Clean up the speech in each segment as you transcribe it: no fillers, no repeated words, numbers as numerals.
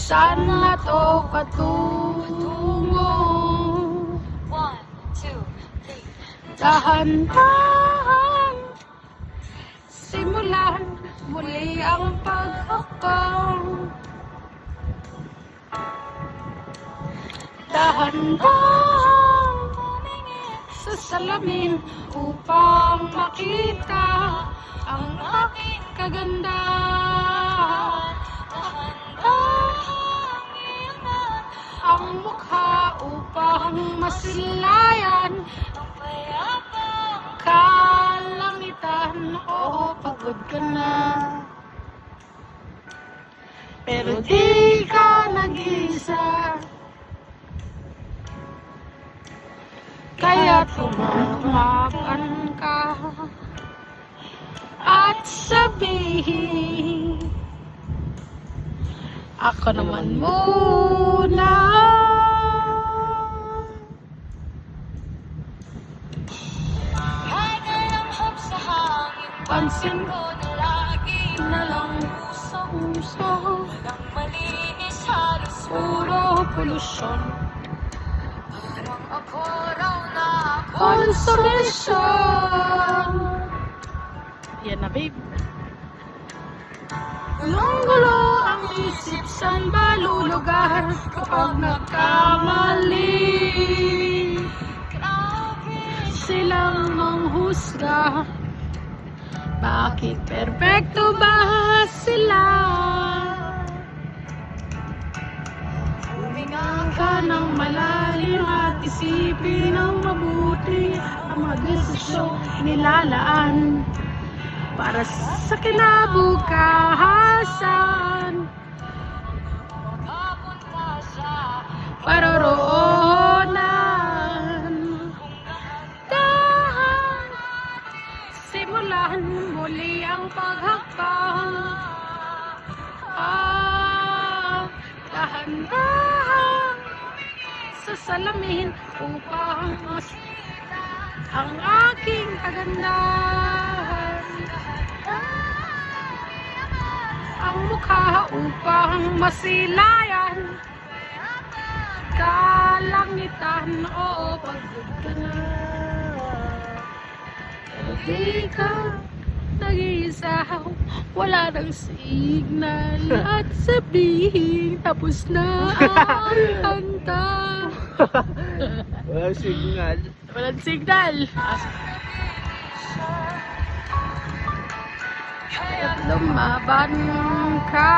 Saan na to patungo? 1, 2, 3. Dahan-dahan simulan muli ang paghakbang. Dahan-dahan sa salamin upang makita ang aking kagandahan. Dahan-dahan iyanan ang mukha upang masilayan Ang payapang kalangitan. Oo, pagod ka na, pero di ka nag-isa. Kaya tumakan ka at sabihin, ako naman muna. kahit nalanghap sa hangin. Pansin Ko na lagi na lang puso, walang malinis, halos puro polusyon. parang ako raw na Konsumisyon. Yan na, babe. Gulong-gulo ang isip, saan ba lulugar kapag nagkamali? grabe. Silang manghusga. Bakit perpekto ba sila? Huminga Ka ng malalim at isipin ng mabuti ang mga desisyong nilalaan para sa kinabukasan. makapunta sa Paroroonan. Dahan simulan muli ang paghakbang. Dahan-dahan sa salamin upang mas ang aking kagandahan. Ang mukha upang masilayan kalangitan. Oo, pagod ka na, pero di ka nag-iisa. Wala nang signal at sabihin tapos na ang kanta. Walang signal. Walang signal. Kaya't lumaban ka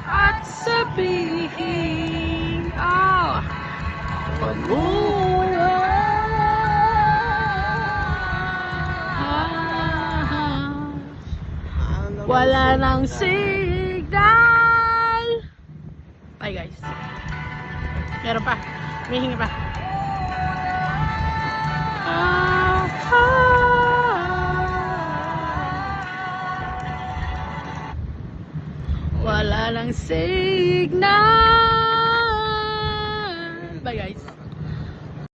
at sabihin, wala nang signal. Bye guys. Meron pa. May hingi pa. Wala nang signal.